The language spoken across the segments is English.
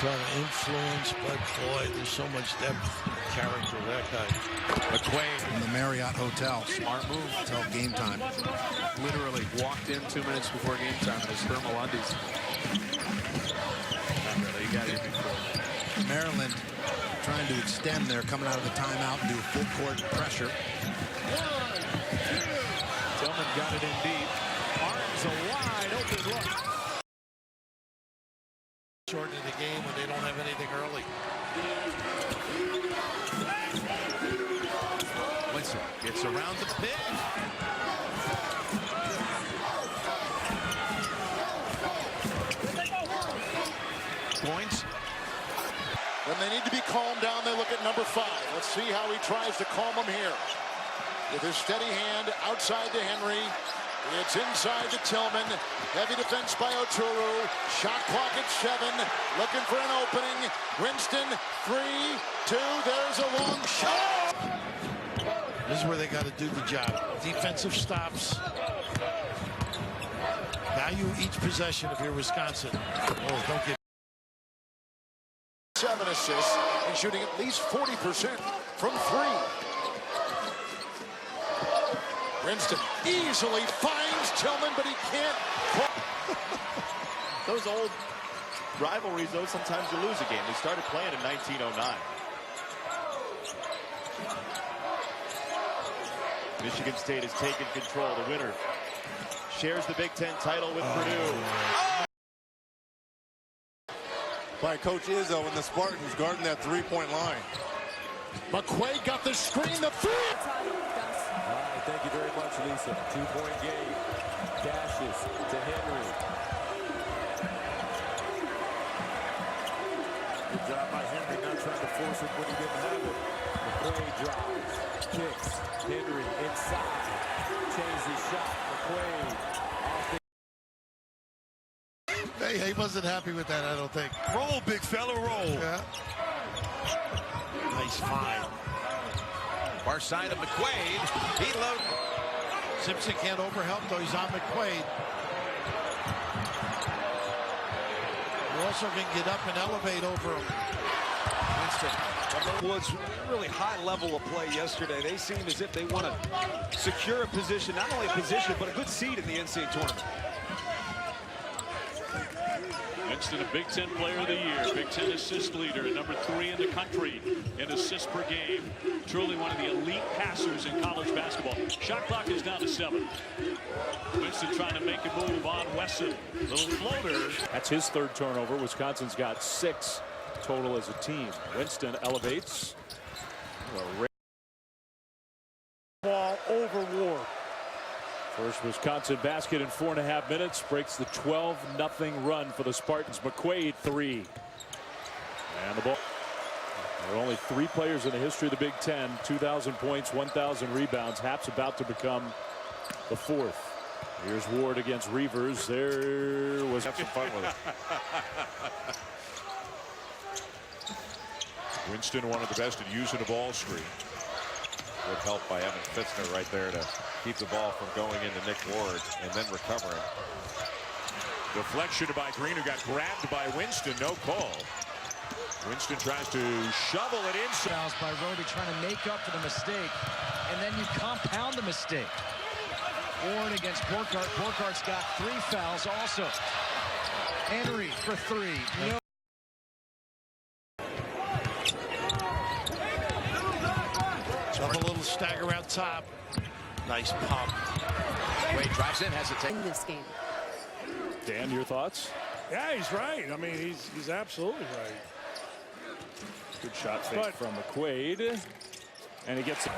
trying to influence, but boy, there's so much depth and character, that guy. McQuaid in the Marriott Hotel. Smart move. Until game time. Literally walked in 2 minutes before game time in his thermal undies. Not really. He got here before. Maryland trying to extend there, coming out of the timeout and do full court pressure. 1, 2. Tillman got it in deep. Arms a wide open look. Shortening the game when they don't have anything early. Winston gets around the pick. Points. When they need to be calmed down, they look at number 5. Let's see how he tries to calm them here. With his steady hand outside to Henry. It's inside to Tillman. Heavy defense by Oturu. Shot clock at 7. Looking for an opening. Winston, 3, 2. There's a long shot. This is where they got to do the job. Defensive stops. Value each possession if you're Wisconsin. Oh, don't get 7 assists and shooting at least 40% from 3. Winston easily finds Tillman, but he can't. Those old rivalries, though, sometimes you lose a game. They started playing in 1909. Michigan State has taken control. The winner shares the Big Ten title with Purdue. By Coach Izzo and the Spartans guarding that three-point line. McQuaid got the screen, the 3. All right, thank you very much, Lisa. 2-point game. Dashes to Henry. Good job by Henry, not trying to force it when he didn't have it. McQuaid drives, kicks. Henry inside. Changes his shot. McQuaid off the... Hey, he wasn't happy with that, I don't think. Roll, big fella, roll. Yeah. Nice find. Far side of McQuaid. He loaded. Simpson can't overhelp, though. He's on McQuaid. You also can get up and elevate over him. Winston. Was really high level of play yesterday. They seem as if they want to secure a position, not only a position, but a good seed in the NCAA tournament. Winston, a Big Ten Player of the Year, Big Ten assist leader, number 3 in the country in assists per game. Truly one of the elite passers in college basketball. Shot clock is down to 7. Winston trying to make a move on Wesson. Little floater. That's his 3rd turnover. Wisconsin's got 6 total as a team. Winston elevates. Ball over Ward. First Wisconsin basket in 4.5 minutes. Breaks the 12-0 run for the Spartans. McQuaid 3. And the ball. There are only 3 players in the history of the Big Ten. 2,000 points, 1,000 rebounds. Happ's about to become the 4th. Here's Ward against Reavers. There was Have some fun with it. Winston, one of the best at using a ball screen. Good help by Evan Fitzner right there to keep the ball from going into Nick Ward and then recovering. Deflection by Green, who got grabbed by Winston. No call. Winston tries to shovel it inside. Fouls by Roby trying to make up for the mistake, and then you compound the mistake. Ward against Borkart. Borkart's got 3 fouls also. Henry for 3. No. Up a little stagger out top. Nice pump. Wade drives in, has to take in this game. Dan, your thoughts? Yeah, he's right. I mean, he's absolutely right. Good shot fake from McQuaid. And he gets it.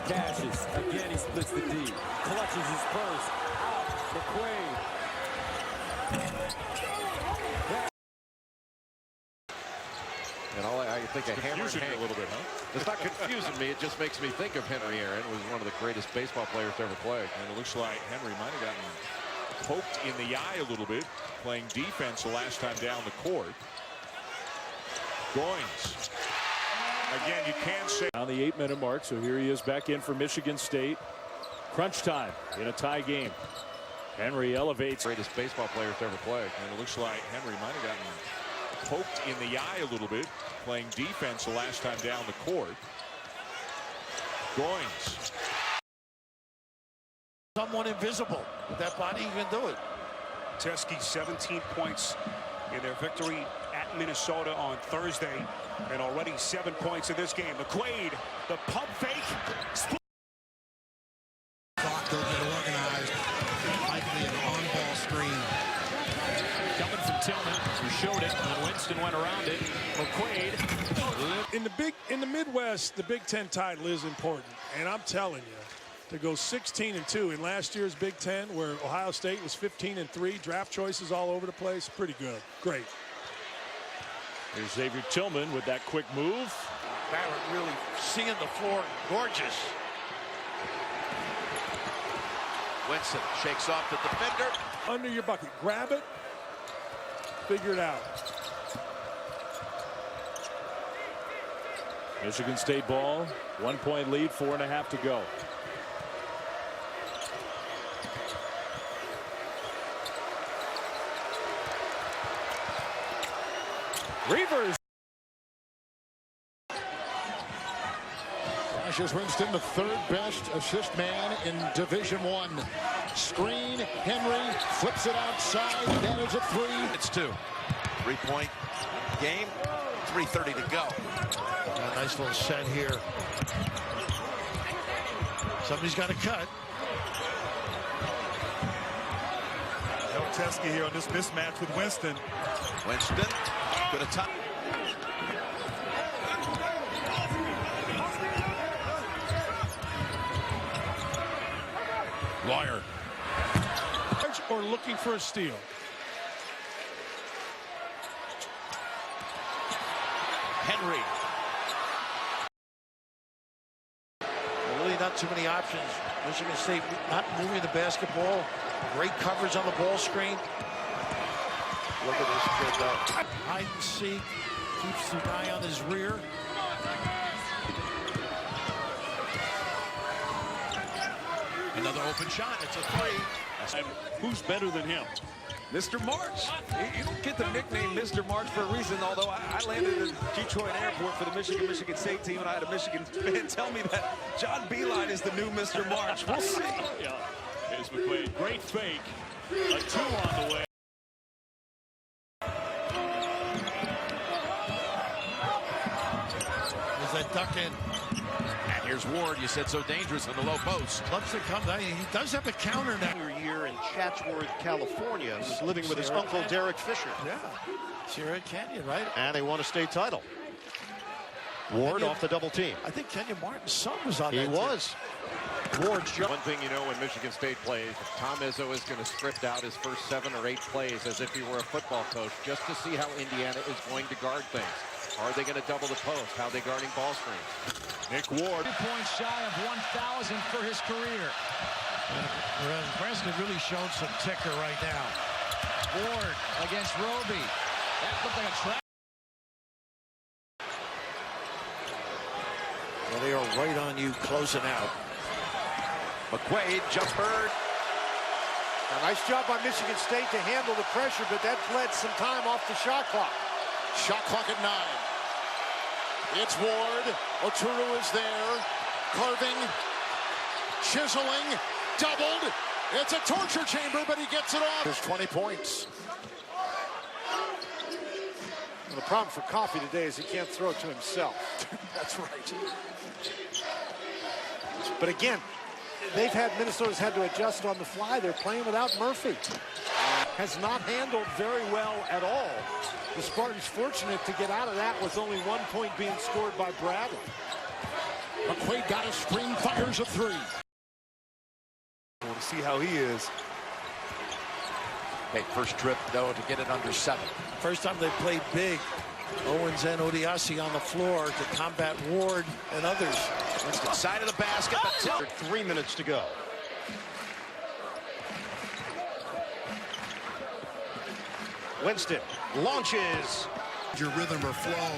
Dashes. Again, he splits the D. Clutches his purse. Out. McQuaid. And I think of Hammer and Hank a little bit, huh? It's not confusing me. It just makes me think of Henry Aaron, who was one of the greatest baseball players to ever play. And it looks like Henry might have gotten poked in the eye a little bit, playing defense the last time down the court. Goins. Again, you can't say. On the 8-minute mark, so here he is back in for Michigan State. Crunch time in a tie game. Henry elevates. Greatest baseball players to ever play. And it looks like Henry might have gotten poked in the eye a little bit, playing defense the last time down the court. Goins. Someone invisible with that body, you can do it. Teskey 17 points in their victory at Minnesota on Thursday, and already 7 points in this game. McQuaid, the pump fake. Clock will get organized. Likely an on-ball screen. Coming from Tillman, who showed it, and Winston went around it. McQuaid. In the Midwest, the Big Ten title is important, and I'm telling you, to go 16-2 in last year's Big Ten, where Ohio State was 15-3, draft choices all over the place, pretty good. Great. Here's Xavier Tillman with that quick move. Barrett really seeing the floor, gorgeous. Winston shakes off the defender. Under your bucket, grab it, figure it out. Michigan State ball, 1 point lead, 4.5 to go. Reavers. Cassius Winston, the third best assist man in Division I. Screen, Henry flips it outside. That is a three. It's 2. 3-point game. 3:30 to go. A nice little set here. Somebody's got to cut. No Teskey here on this mismatch with Winston. Winston, good attack. Lawyer. Or looking for a steal. Henry. Really not too many options. Michigan State not moving the basketball. Great coverage on the ball screen. Look at this kid though. Hide and seek. Keeps the guy on his rear. Another open shot. It's a three. And who's better than him? Mr. March. You don't get the nickname Mr. March for a reason, although I landed at Detroit Airport for the Michigan State team, and I had a Michigan fan tell me that John Beilein is the new Mr. March. We'll see. Yeah, here's McQuaid. Great fake. A 2 on the way. There's that duck in. And here's Ward. You said so dangerous in the low post. Loves to come down. He does have a counter now. Year in Chatsworth, California. He was living with his uncle Derek Fisher. Yeah. Sierra Canyon, right? And they won a state title. Ward off the double team. I think Kenyon Martin's son was on that. He was. Ward's One thing you know when Michigan State plays, Tom Izzo is going to script out his first 7 or 8 plays as if he were a football coach just to see how Indiana is going to guard things. Are they going to double the post? How are they guarding ball screens? Nick Ward. 2 points shy of 1,000 for his career. Nebraska really showed some ticker right now. Ward against Roby. That looked like a trap. Well, they are right on you, closing out. McQuaid, jumper. A nice job by Michigan State to handle the pressure, but that bled some time off the shot clock. Shot clock at 9. It's Ward. Oturu is there. Carving. Chiseling. Doubled. It's a torture chamber, but he gets it off. There's 20 points. Well, the problem for Coffee today is he can't throw it to himself. That's right. But again, Minnesota's had to adjust on the fly. They're playing without Murphy. Has not handled very well at all. The Spartans fortunate to get out of that with only 1 point being scored by Bradley. McQuaid got a screen, fires a 3. I want to see how he is. Hey, first trip, though, to get it under 7. First time they played big. Owens and Odiasi on the floor to combat Ward and others. Winston, side of the basket. 3 minutes to go. Winston launches. Your rhythm or flow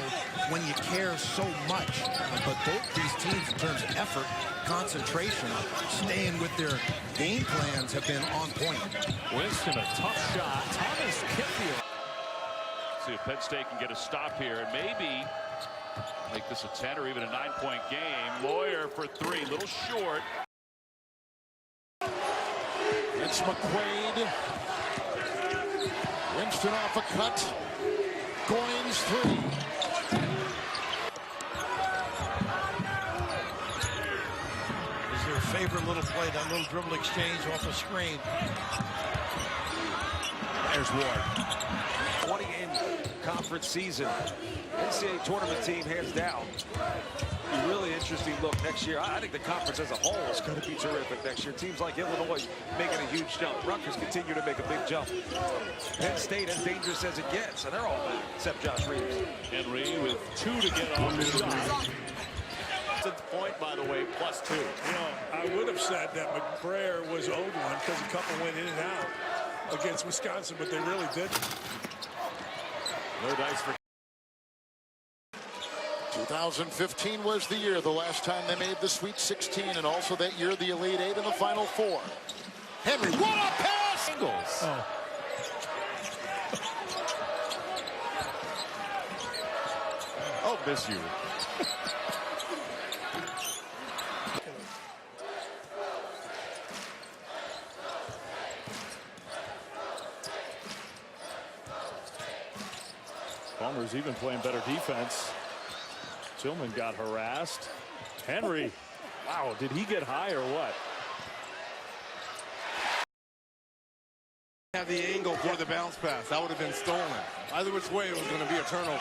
when you care so much. But both these teams, in terms of effort, concentration, staying with their game plans, have been on point. Winston, a tough shot. Thomas Kitfield. See if Penn State can get a stop here and maybe make this a 10 or even a 9-point game. Lawyer for three, little short. It's McQuaid. Winston off a cut. Goins three. Is their favorite little play, that little dribble exchange off a screen. There's Ward. 20 in conference season. NCAA tournament team hands down. Be really interesting look next year. I think the conference as a whole is going to be terrific next year. Teams like Illinois making a huge jump. Rutgers continue to make a big jump. Penn State as dangerous as it gets, and they're all back, except Josh Reeves. Henry with 2 to get off his shot. Point, by the way, +2. You know, I would have said that McBrayer was owed one because a couple went in and out against Wisconsin, but they really didn't. No dice for 2015 was the year, the last time they made the Sweet 16, and also that year the Elite Eight in the Final Four. Henry, what a pass! Ingles. Oh. Oh, miss you. Palmer's even playing better defense. Tillman got harassed. Henry, wow, did he get high or what? Have the angle for the bounce pass. That would have been stolen. Either which way, it was going to be a turnover.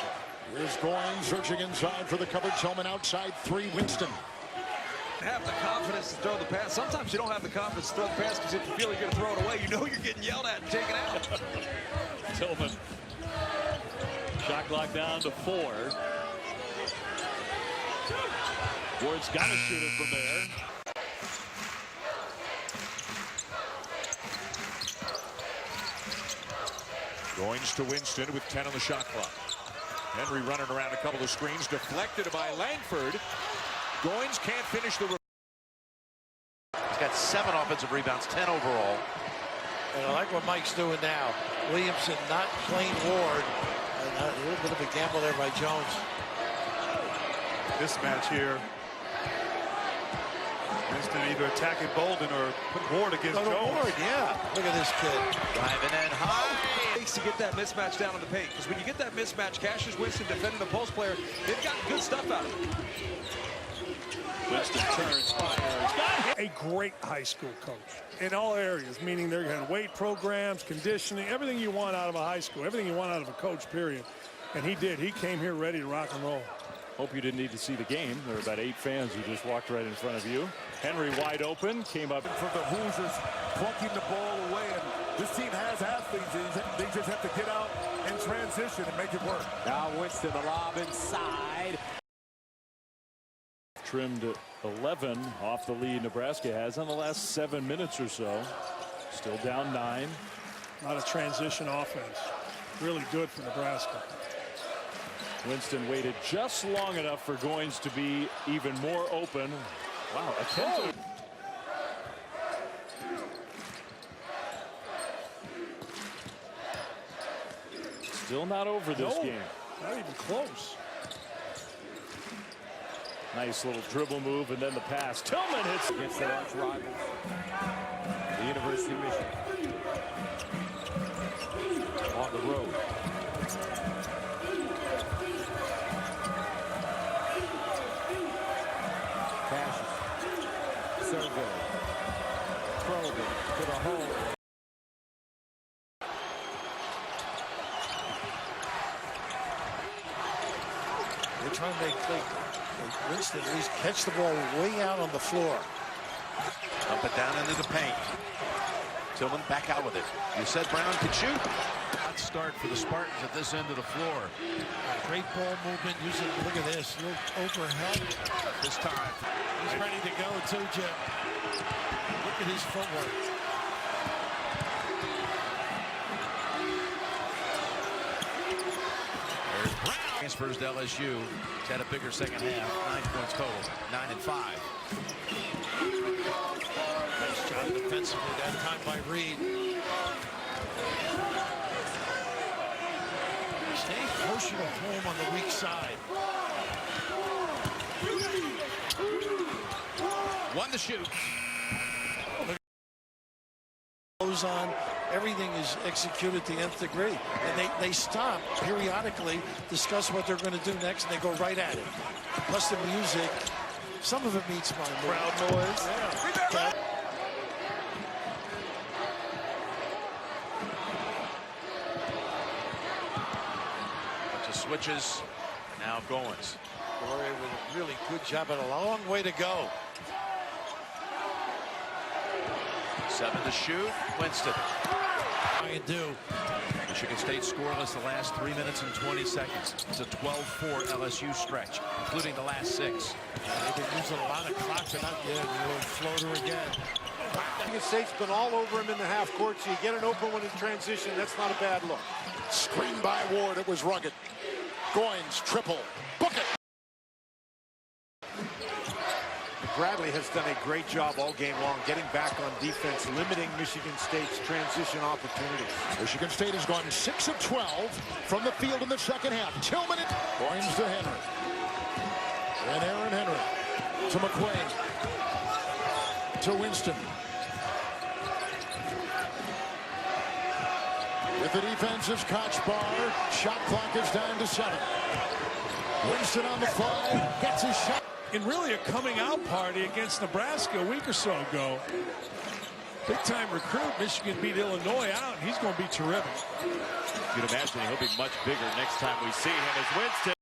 Here's Goins searching inside for the coverage. Tillman outside three. Winston. Have the confidence to throw the pass. Sometimes you don't have the confidence to throw the pass because if you feel you're going to throw it away, you know you're getting yelled at and taken out. Tillman. Shot clock down to 4. Ward's got to shoot it from there. Goins to Winston with 10 on the shot clock. Henry running around a couple of screens, deflected by Langford. Goins can't finish the. He's got 7 offensive rebounds, 10 overall. And I like what Mike's doing now. Williamson not playing Ward. And a little bit of a gamble there by Jones. This match here. Winston either attacking Bolden or put Ward against Jones. Ward, yeah. Look at this kid. Driving in high. To get that mismatch down in the paint, because when you get that mismatch, Cassius Winston defending the post player, they've gotten good stuff out of it. Winston turns, fires. A great high school coach in all areas, meaning they're going to weight programs, conditioning, everything you want out of a high school, everything you want out of a coach, period. And he did. He came here ready to rock and roll. Hope you didn't need to see the game. There were about 8 fans who just walked right in front of you. Henry wide open, came up. For the Hoosiers, plucking the ball away, and this team has athletes. They just have to get out and transition and make it work. Now Winston, the lob inside. Trimmed 11 off the lead Nebraska has in the last 7 minutes or so. Still down 9. A lot of transition offense. Really good for Nebraska. Winston waited just long enough for Goins to be even more open. Wow, attention. Still not over this game. Not even close. Nice little dribble move and then the pass. Tillman hits against their arch rivals, the University of Michigan. On the road. Cassius. Sergey. Kroger to the hole. They're trying to make Winston at least catch the ball way out on the floor. Up and down into the paint. Tillman back out with it. You said Brown could shoot. Hot start for the Spartans at this end of the floor. Great ball movement. Using, look at this, little overhead this time. He's ready to go too, Jim. Look at his footwork. There's Transfers to LSU. He's had a bigger second half. 9 points total. 9 and 5. Nice job defensively that time by Reed. Stay closer to home on the weak side. One to shoot. Goes on. Everything is executed to the nth degree. And they stop periodically, discuss what they're going to do next, and they go right at it. Plus the music. Some of it meets my mood. Crowd noise. Yeah. Switches. Now Goins. Gloria with a really good job, but a long way to go. 7 to shoot. Winston. How you do? Michigan State scoreless the last 3 minutes and 20 seconds. It's a 12-4 LSU stretch, including the last 6. They've been using a lot of clock. They're not getting a little floater again. Michigan State's been all over him in the half court, so you get an open one in transition. That's not a bad look. Screen by Ward. It was rugged. Goins, triple. Book it. Bradley has done a great job all game long getting back on defense, limiting Michigan State's transition opportunities. Michigan State has gone 6 of 12 from the field in the second half. Tillman. Goins to Henry. And Aaron Henry to McQuaid. To Winston. With the defense is Kochbar. Shot clock is down to 7. Winston on the fly. Gets his shot. In really a coming out party against Nebraska a week or so ago. Big time recruit. Michigan beat Illinois out. He's going to be terrific. You'd imagine he'll be much bigger next time we see him as Winston.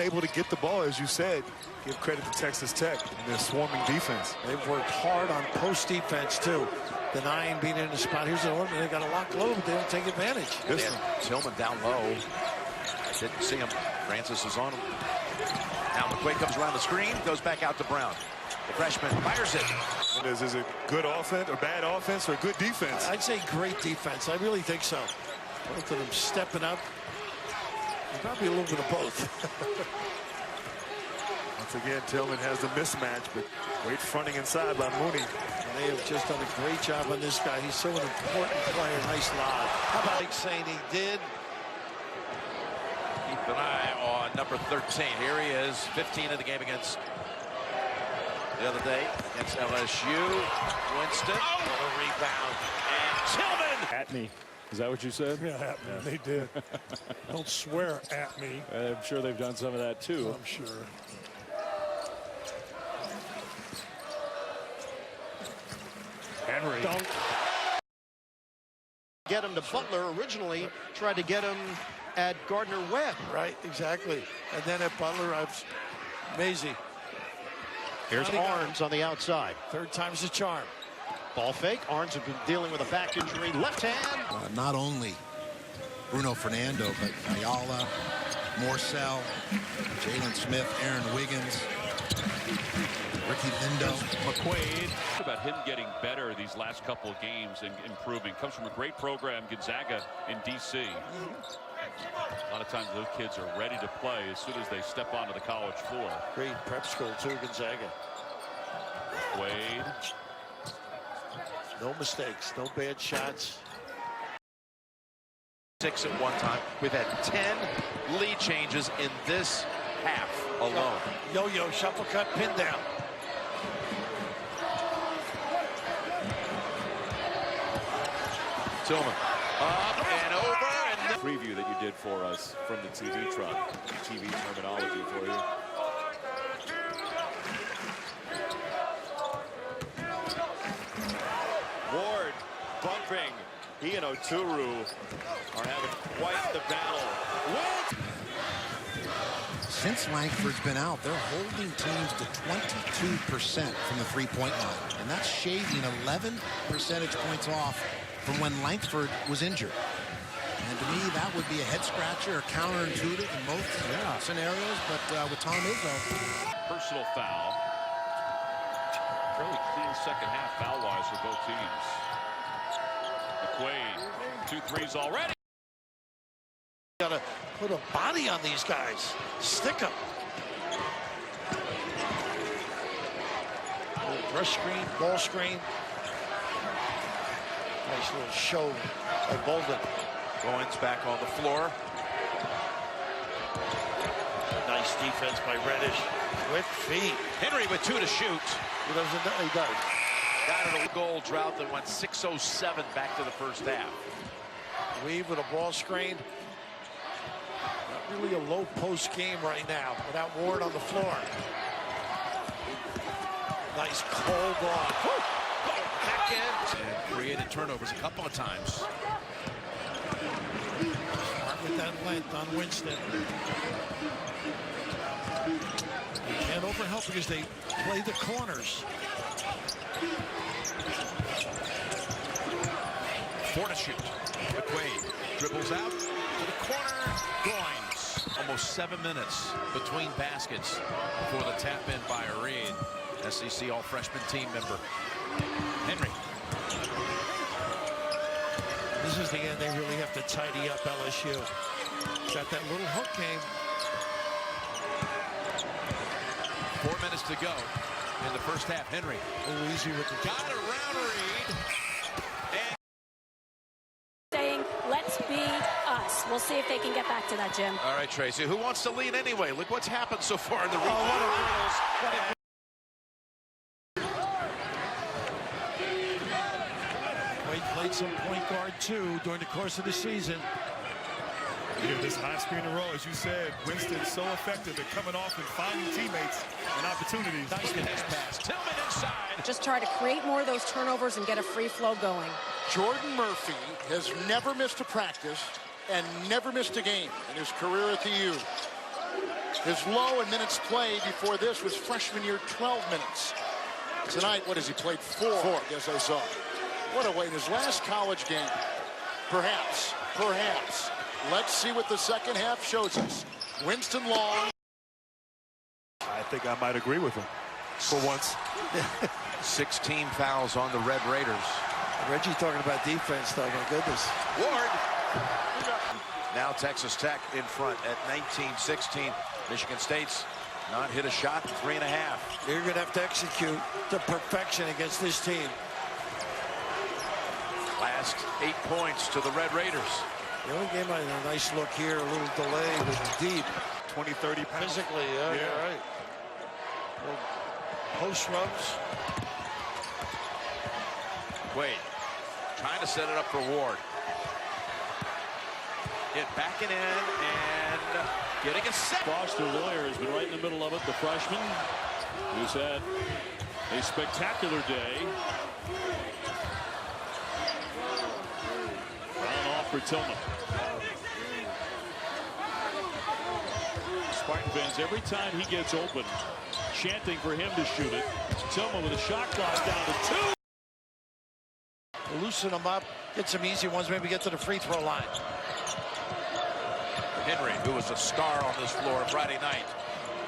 Able to get the ball, as you said. Give credit to Texas Tech and their swarming defense. They've worked hard on post defense too. Denying being in the spot. Here's the order. They got a lock low, but they don't take advantage. Tillman down low. Didn't see him. Francis is on him. Now McQuaid comes around the screen, goes back out to Brown. The freshman fires it. Is it good offense or bad offense or good defense? I'd say great defense. I really think so. Both of them stepping up. Probably a little bit of both. Once again, Tillman has the mismatch, but great fronting inside by Mooney. And they have just done a great job on this guy. He's so an important player. Nice lob. How about saying he did? Keep an eye on number 13. Here he is, 15 in the game against the other day against LSU. Winston, a rebound, and Tillman. At me. Is that what you said? Yeah, at me. They did. Don't swear at me. I'm sure they've done some of that too. I'm sure. Henry. Don't get him to Butler. Originally tried to get him at Gardner-Webb. Right, exactly. And then at Butler, amazing. Here's Arns on the outside. Third time's the charm. Ball fake. Arns have been dealing with a back injury. Left hand. Not only Bruno Fernando, but Ayala, Morcell, Jalen Smith, Aaron Wiggins, Ricky Lindo. McQuaid. About him getting better these last couple of games and improving. Comes from a great program, Gonzaga in D.C. A lot of times those kids are ready to play as soon as they step onto the college floor. Great prep school too, Gonzaga. Wade. No mistakes, no bad shots. 6 at one time. We've had 10 lead changes in this half alone. Yo-yo, shuffle cut, pin down. Tillman up and over. And preview that you did for us from the TV truck. TV terminology for you. Ward bumping. He and Oturu are having quite the battle. Since Langford's been out, they're holding teams to 22% from the three-point line. And that's shaving 11 percentage points off from when Langford was injured. And to me, that would be a head-scratcher or counterintuitive in most scenarios. But with Tom Izzo. Personal foul. Fairly clean second half foul-wise for both teams. McQuaid, 2 threes already. Got to Put a body on these guys. Stick them. Rush screen, ball screen. Nice little show by Bolden. Goins back on the floor. Nice defense by Reddish. Quick feet. Henry with 2 to shoot. He doesn't know, he does. Got it a goal drought that went 6:07 back to the first half. Weave with a ball screen. Not really a low post game right now without Ward on the floor. Nice cold ball. Back in. And created turnovers a couple of times. Start with that length on Winston. You can't overhelp because they play the corners. 4 to shoot. McQuaid dribbles out to the corner. Goins. Almost 7 minutes between baskets before the tap in by Reed. SEC all-freshman team member. Henry. This is the end. They really have to tidy up LSU. Got that little hook game. 4 minutes to go in the first half. Henry. Easy with the got it around Reed. Saying, let's be us. We'll see if they can get back to that, Jim. All right, Tracy. Who wants to lead anyway? Look what's happened so far in the rebound. Wade played some point guard too during the course of the season. Yeah, this high screen in a row, as you said, Winston's so effective at coming off and finding teammates and opportunities. Nice pass. Tillman inside. Just try to create more of those turnovers and get a free flow going. Jordan Murphy has never missed a practice and never missed a game in his career at the U. His low in minutes played before this was freshman year, 12 minutes. Tonight, what has he played? 4, I guess I saw. What a way in his last college game. Perhaps. Let's see what the second half shows us. Winston Long. I think I might agree with him for once. 16 fouls on the Red Raiders. Reggie talking about defense, though. My goodness. Ward. Now Texas Tech in front at 19-16. Michigan State's not hit a shot in 3.5. You're going to have to execute to perfection against this team. Last 8 points to the Red Raiders. The only game I had a nice look here, a little delay, was deep. 20-30 pounds. Physically, yeah, you're right. Post rubs. Wade trying to set it up for Ward. Get backing in and getting a set. Foster Lawyer has been right in the middle of it. The freshman who's had a spectacular day. Run off for Tillman. Spartan fans, every time he gets open, chanting for him to shoot it. Tillman with a shot clock down to 2. Loosen them up, get some easy ones, maybe get to the free throw line. Henry, who was a star on this floor Friday night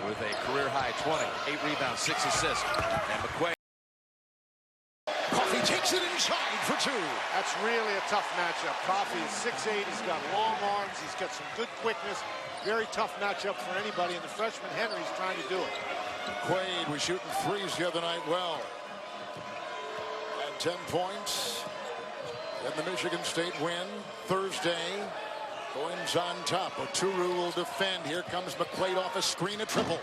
with a career-high 20, 8 rebounds, 6 assists. And McQuaid. Coffee takes it inside for 2. That's really a tough matchup. Coffee is 6'8". He's got long arms. He's got some good quickness. Very tough matchup for anybody. And the freshman Henry's trying to do it. Quaid was shooting threes the other night well. And 10 points in the Michigan State win Thursday. Goins on top. Oturu will defend. Here comes McQuaid off a screen, a triple.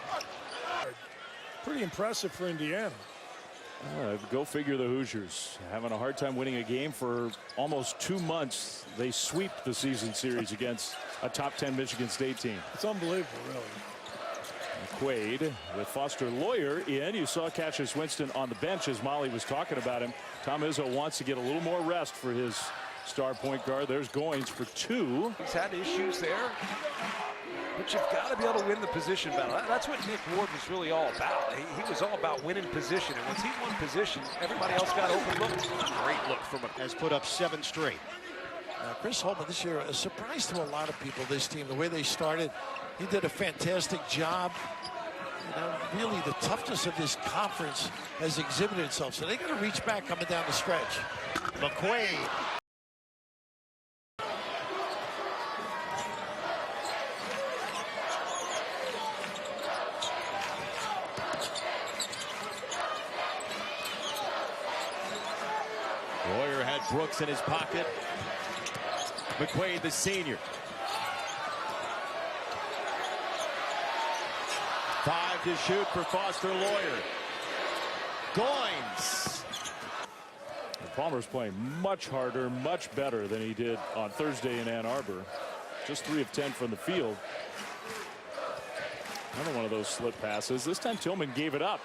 Pretty impressive for Indiana. Go figure, the Hoosiers having a hard time winning a game for almost 2 months. They sweep the season series against a top 10 Michigan State team. It's unbelievable, really. Quaid with Foster Lawyer in. You saw Cassius Winston on the bench as Molly was talking about him. Tom Izzo wants to get a little more rest for his star point guard. There's Goins for 2. He's had issues there, but you've got to be able to win the position battle. That's what Nick Ward was really all about. He was all about winning position, and once he won position, everybody else got open looks. Great look from him. Has put up 7 straight. Chris Holman this year, a surprise to a lot of people, this team, the way they started. He did a fantastic job. You know, really the toughness of this conference has exhibited itself. So they got to reach back coming down the stretch. McQuaid. Lawyer had Brooks in his pocket. McQuaid, the senior. 5 to shoot for Foster Lawyer. Goins. Palmer's playing much harder, much better than he did on Thursday in Ann Arbor. Just 3 of 10 from the field. Another one of those slip passes. This time Tillman gave it up.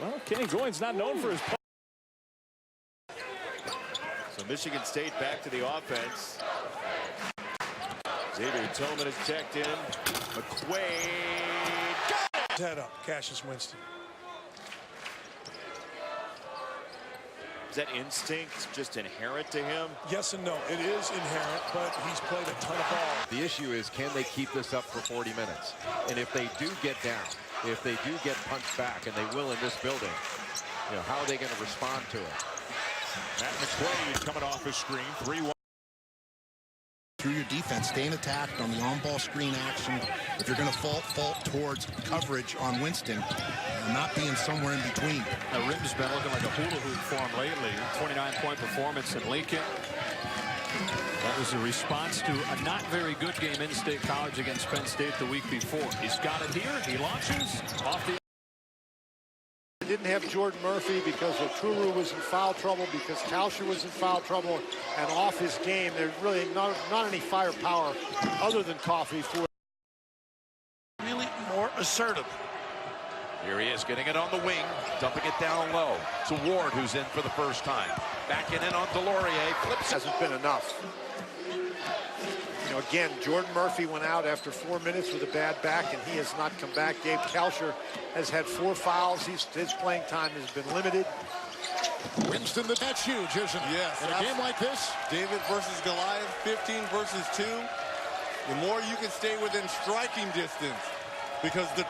Well, Kenny Goins not known for his play. So Michigan State back to the offense. Xavier Tillman is checked in. McQuaid. Head up, Cassius Winston. Is that instinct just inherent to him? Yes and no. It is inherent, but he's played a ton of ball. The issue is, can they keep this up for 40 minutes? And if they do get down, if they do get punched back, and they will in this building, you know, how are they going to respond to it? Matt McQuaid coming off his screen. 3-1. Through your defense, staying attacked on the on-ball screen action. If you're going to fault towards coverage on Winston, not being somewhere in between. Ritten's been looking like a hula hoop for him lately. 29-point performance in Lincoln. That was a response to a not very good game in State College against Penn State the week before. He's got it here. He launches off the. Didn't have Jordan Murphy because Okuru was in foul trouble, because Kalsher was in foul trouble, and off his game. There's really not any firepower other than Coffee for. Really more assertive. Here he is getting it on the wing, dumping it down low to Ward, who's in for the first time. Backing in on Delorier, flips. Hasn't been enough. You know, again, Jordan Murphy went out after 4 minutes with a bad back, and he has not come back. Gabe Kalsher has had 4 fouls. His playing time has been limited. Winston, that's huge, isn't it? Yes. In a game like this, David versus Goliath, 15 versus 2. The more you can stay within striking distance, because the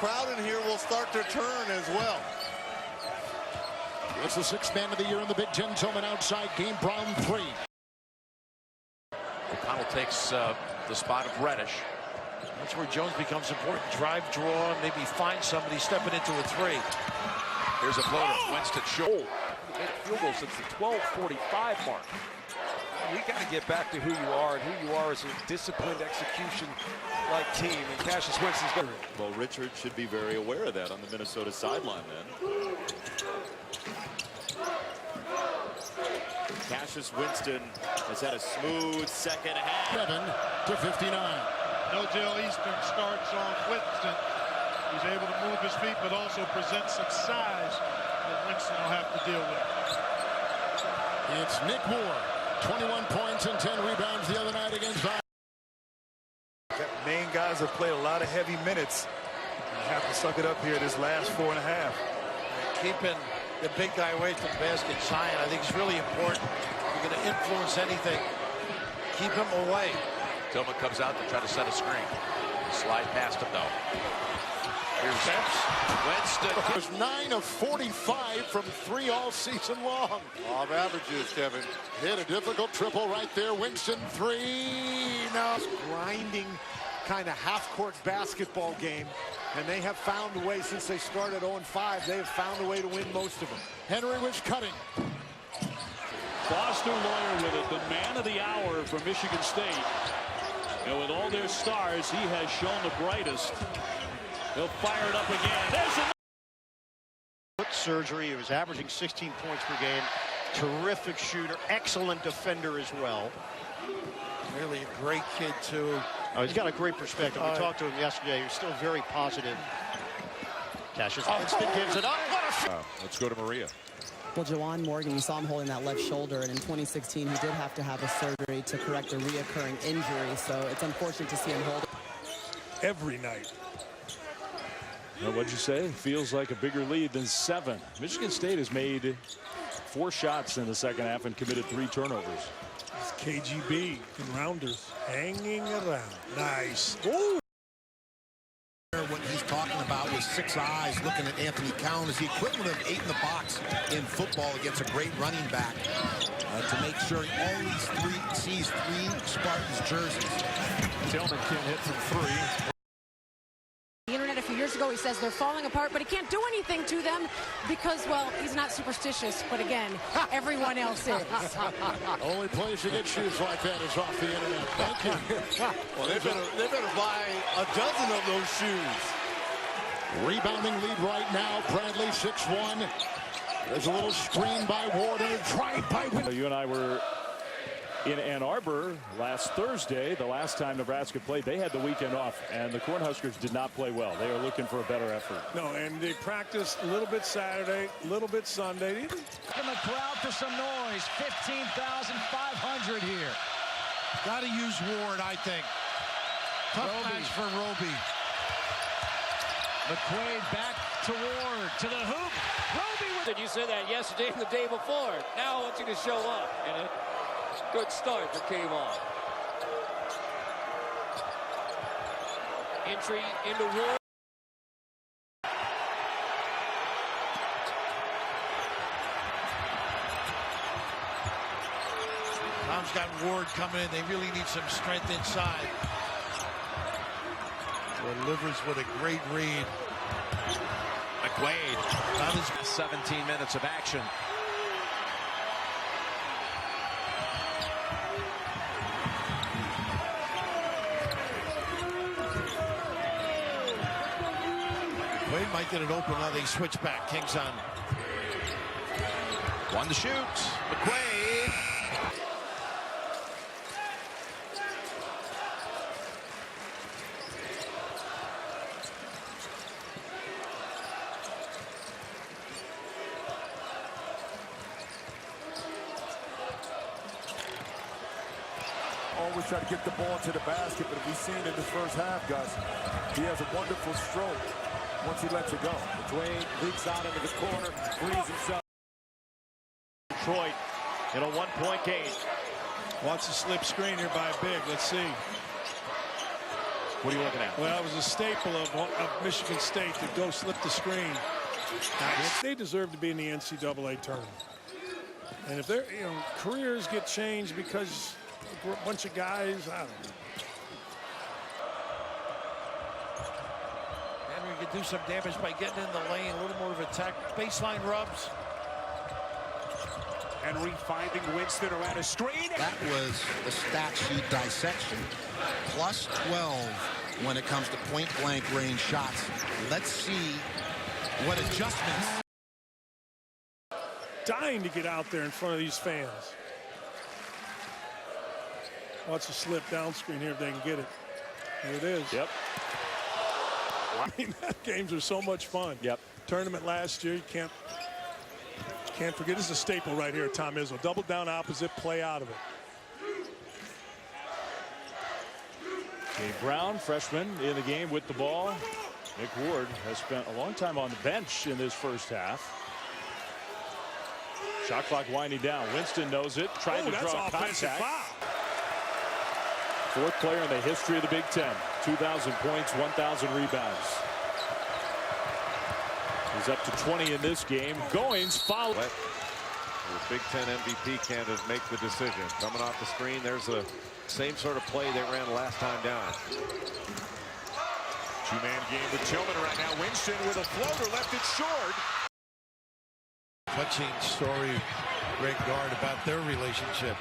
crowd in here will start to turn as well. it's the 6th man of the year in the Big Ten. Tillman outside, Game Brown 3. O'Connell takes the spot of Reddish. That's where Jones becomes important. Drive, draw, maybe find somebody stepping into a 3. Here's a floater. Winston short. Made a field goal since the 12:45 mark. We got to get back to who you are, and who you are is a disciplined execution-like team. And Cassius Winston's got. Well, Richard should be very aware of that on the Minnesota sideline then. Cassius Winston has had a smooth second half. 7-59. No Joe Eastern starts on Winston. He's able to move his feet, but also present some size that Winston will have to deal with. It's Nick Moore, 21 points and 10 rebounds the other night against Zion. Main guys have played a lot of heavy minutes. You have to suck it up here this last 4.5. Keeping the big guy away from the basket, Zion, I think is really important. If you're going to influence anything, keep him away. Tillman comes out to try to set a screen. Slide past him, though. Here's Winston. Was 9 of 45 from 3 all season long. Off averages, Kevin. Hit a difficult triple right there. Winston 3. Now Grinding kind of half-court basketball game, and they have found a way since they started 0-5. They have found a way to win most of them. Henry was cutting. Foster Lawyer with it, the man of the hour for Michigan State. And with all their stars, he has shown the brightest. He'll fire it up again. There's a foot surgery. He was averaging 16 points per game. Terrific shooter, excellent defender as well. Really a great kid, too. Oh, he's got a great perspective. We talked to him yesterday. He was still very positive. Cassius Winston gives it up. Let's go to Maria. Well, Jawan Morgan, you saw him holding that left shoulder, and in 2016, he did have to have a surgery to correct a reoccurring injury, so it's unfortunate to see him hold it. Every night. Well, what'd you say? Feels like a bigger lead than 7. Michigan State has made 4 shots in the second half and committed 3 turnovers. It's KGB and Rounders hanging around. Nice. Ooh. What he's talking about was 6 eyes looking at Anthony Cowan as the equivalent of 8 in the box in football against a great running back to make sure he always sees 3 Spartans jerseys. Tillman can't hit from 3. The internet a few years ago. He says they're falling apart, but he can't do anything to them because, well, he's not superstitious. But again, everyone else is. Only place you get shoes like that is off the internet. Thank you. Well, they better buy a dozen of those shoes. Rebounding lead right now. Bradley 6-1. There's a little screen by Ward and a drive by Winston. You and I were in Ann Arbor last Thursday, the last time Nebraska played. They had the weekend off, and the Cornhuskers did not play well. They are looking for a better effort. No, and they practiced a little bit Saturday, a little bit Sunday. In the crowd for some noise. 15,500 here. Got to use Ward, I think. Tough match for Roby. McQuaid back to Ward, to the hoop. Roby with it. You said that yesterday and the day before. Now I want you to show up. And it's a good start for Kayvon. Entry into Ward. Tom's got Ward coming in. They really need some strength inside. Delivers with a great read. McQuaid. That is 17 minutes of action. McQuaid might get it open now. They switch back. Kings on. One to shoot. McQuaid. Always try to get the ball to the basket, but we've seen in the first half, guys, he has a wonderful stroke once he lets it go. McQuaid leaks out into the corner, frees himself. Detroit in a one-point game. Wants a slip screen here by Big. Let's see. What are you looking at? Well, it was a staple of Michigan State to go slip the screen. They deserve to be in the NCAA tournament. And if their careers get changed because a bunch of guys, I don't know. Henry could do some damage by getting in the lane, a little more of attack. Baseline rubs. Henry finding Winston around a screen. That was the stat sheet dissection. Plus 12 when it comes to point-blank range shots. Let's see what adjustments. Dying to get out there in front of these fans. Watch the slip down screen here if they can get it. There it is. Yep. I mean, games are so much fun. Yep. Tournament last year, you can't forget. This is a staple right here, Tom Izzo. Double down opposite, play out of it. Gabe Brown, freshman, in the game with the ball. Nick Ward has spent a long time on the bench in this first half. Shot clock winding down. Winston knows it. Tried to draw contact. Foul. Fourth player in the history of the Big Ten. 2,000 points, 1,000 rebounds. He's up to 20 in this game. Goings foul. The Big Ten MVP candidate make the decision. Coming off the screen, there's the same sort of play they ran last time down. Two-man game with Tillman right now. Winston with a floater, left it short. Touching story, Greg Gard, about their relationship.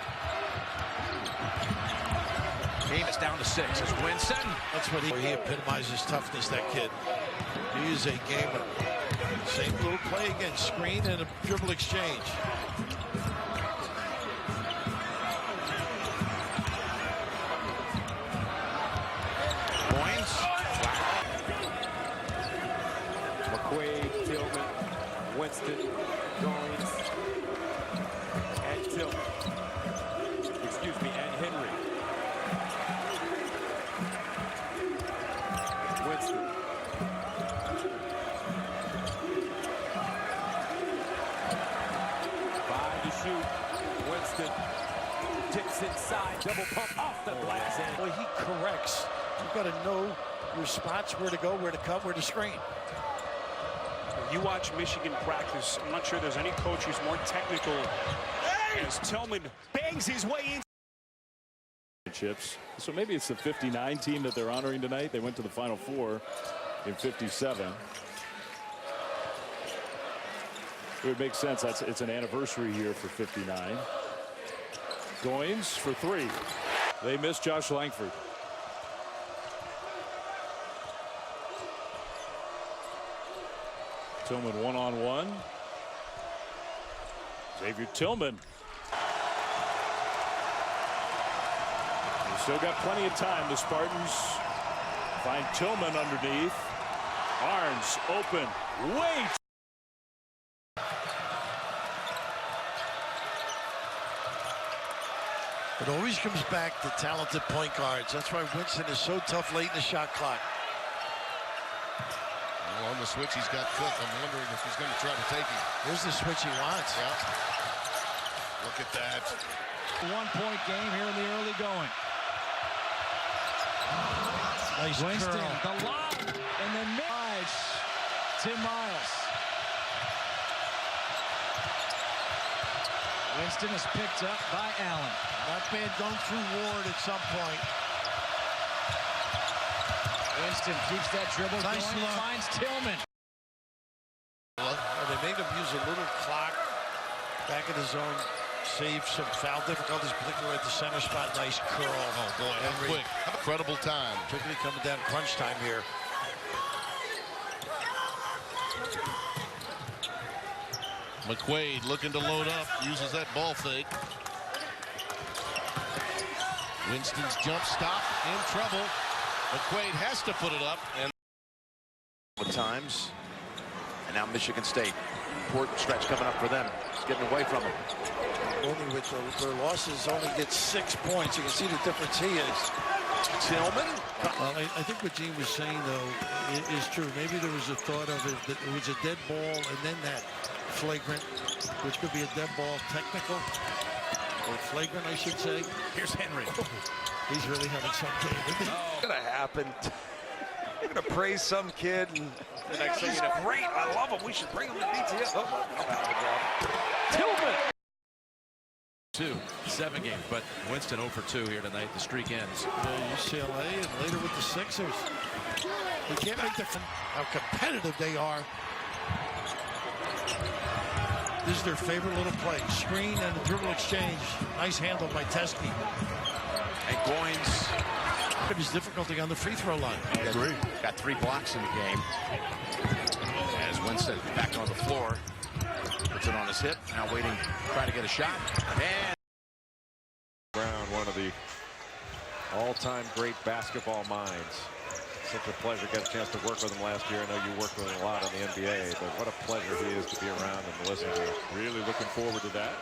Game is down to 6 as Winston. That's what he epitomizes toughness, that kid. He is a gamer. Same little play again, screen and a dribble exchange. Points. McQuaid, Tillman, Winston, Goins, and Tillman. Excuse me, and Henry. Winston. Five to shoot. Winston tips inside, double pump off the glass. Boy, he corrects. You've got to know your spots, where to go, where to cut, where to screen. You watch Michigan practice, I'm not sure there's any coach who's more technical as Tillman bangs his way in. So maybe it's the 59 team that they're honoring tonight. They went to the Final Four. in 57. It would make sense. It's an anniversary here for 59. Goins for three. They miss Josh Langford. Tillman one-on-one. Xavier Tillman. They've still got plenty of time. The Spartans find Tillman underneath. Barnes open. Wait. It always comes back to talented point guards. That's why Winston is so tough late in the shot clock. Well, on the switch, he's got Cook. I'm wondering if he's going to try to take him. Here's the switch he wants. Yeah. Look at that. 1-point game here in the early going. Nice Winston, curl. the lob, and then Tim Miles. Winston is picked up by Allen. Not bad going through Ward at some point. Winston keeps that dribble Nice going, look. finds Tillman. They made him use a little clock back in the zone, save some foul difficulties, particularly at the center spot. Nice curl. Oh, boy, how quick. Incredible time. Particularly coming down crunch time here. McQuaid looking to load up, uses that ball fake. Winston's jump stop in trouble. McQuaid has to put it up. And times. And now Michigan State. Important stretch coming up for them. It's getting away from them. Only with their losses only get 6 points. You can see the difference he is. Tillman? Well, I think what Gene was saying, though, is true. Maybe there was a thought of it that it was a dead ball and then that flagrant, which could be a dead ball technical. Or flagrant, I should say. Here's Henry. He's really having some game, isn't he? What's going to happen? You're going to praise some kid, and the next thing you know, great, I love him. We should bring him to BTS. Tillman. 7 games, but Winston 0 for 2 here tonight. The streak ends. UCLA and later with the Sixers. They can't make how competitive they are. This is their favorite little play. Screen and the dribble exchange. Nice handle by Teskey. And Goins. His difficulty on the free throw line. I agree. Got 3 blocks in the game. As Winston back on the floor. Puts it on his hip. Now waiting, trying to get a shot. And Brown, one of the all-time great basketball minds. Such a pleasure. Got a chance to work with him last year. I know you worked with him a lot in the NBA, but what a pleasure he is to be around and listen to. Really looking forward to that.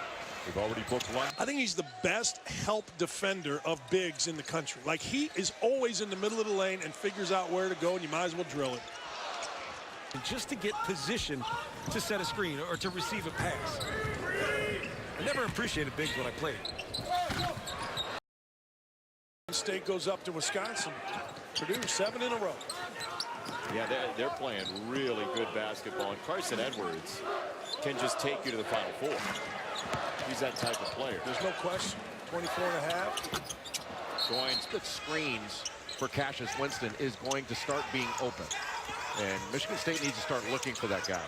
We've already booked one. I think he's the best help defender of bigs in the country. Like, he is always in the middle of the lane and figures out where to go, and you might as well drill it. And just to get position to set a screen or to receive a pass. I never appreciated bigs when I played. State goes up to Wisconsin. Purdue 7 in a row. Yeah, they're playing really good basketball. And Carson Edwards can just take you to the Final Four. He's that type of player. There's no question. 24.5. Goins, good screens for Cassius Winston is going to start being open. And Michigan State needs to start looking for that guy.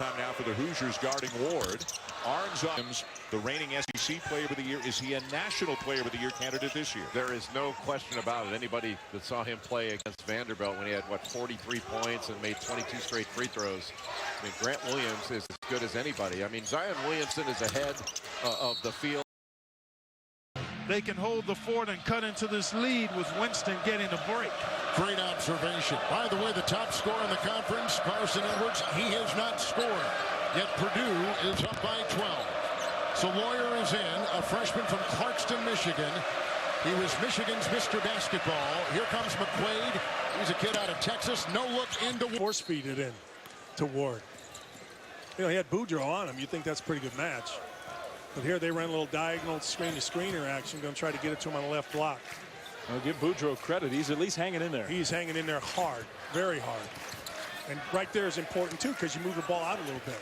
Time now for the Hoosiers guarding Ward. Arns, the reigning SEC Player of the Year. Is he a National Player of the Year candidate this year? There is no question about it. Anybody that saw him play against Vanderbilt when he had, 43 points and made 22 straight free throws. I mean, Grant Williams is as good as anybody. I mean, Zion Williamson is ahead of the field. They can hold the fort and cut into this lead with Winston getting the break. Great observation. By the way, the top scorer in the conference, Carson Edwards, he has not scored. Yet Purdue is up by 12. Sawyer is in, a freshman from Clarkston, Michigan. He was Michigan's Mr. Basketball. Here comes McQuaid. He's a kid out of Texas. No look into Force feed it in to Ward. You know, he had Boudreaux on him. You'd think that's a pretty good match. But here they ran a little diagonal screen-to-screener action. Going to try to get it to him on the left block. I'll give Boudreaux credit. He's at least hanging in there. He's hanging in there hard, very hard. And right there is important, too, because you move the ball out a little bit.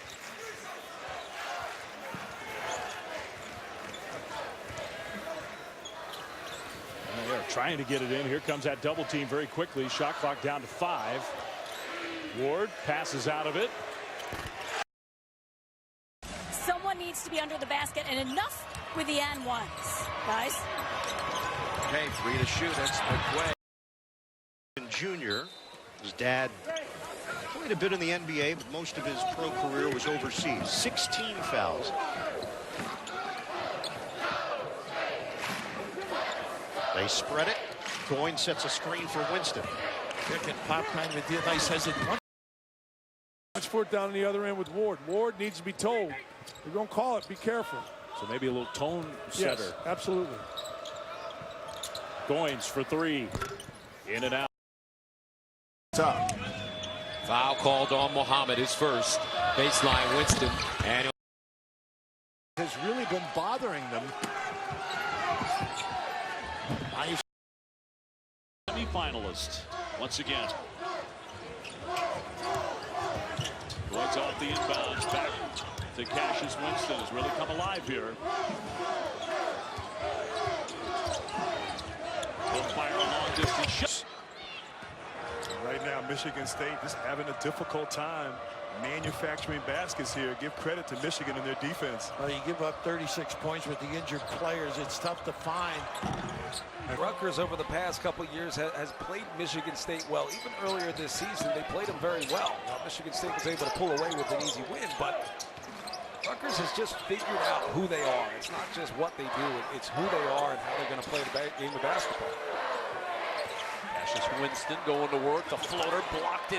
Trying to get it in. Here comes that double team very quickly. Shot clock down to 5. Ward passes out of it. Someone needs to be under the basket, and enough with the and ones, guys. Okay, 3 to shoot. That's McQuaid. Junior, his dad played a bit in the NBA, but most of his pro career was overseas. 16 fouls. They spread it. Goins sets a screen for Winston. Pick and pop kind of a deal. Nice has it. Much for it down on the other end with Ward. Ward needs to be told. They're going to call it. Be careful. So maybe a little tone setter. Yes, absolutely. Goins for 3. In and out. Top. Foul called on Muhammad, his first. Baseline Winston. And has really been bothering them. Nice. Semi-finalist once again. Goins off the inbounds back to Cassius Winston. Has really come alive here. He'll fire a long distance shot. Right now, Michigan State just having a difficult time manufacturing baskets here. Give credit to Michigan and their defense. Well, you give up 36 points with the injured players. It's tough to find. Rutgers over the past couple years has played Michigan State well. Even earlier this season, they played them very well. Now, Michigan State was able to pull away with an easy win, but Rutgers has just figured out who they are. It's not just what they do, it's who they are and how they're going to play the game of basketball. Cassius Winston going to work. The floater blocked in.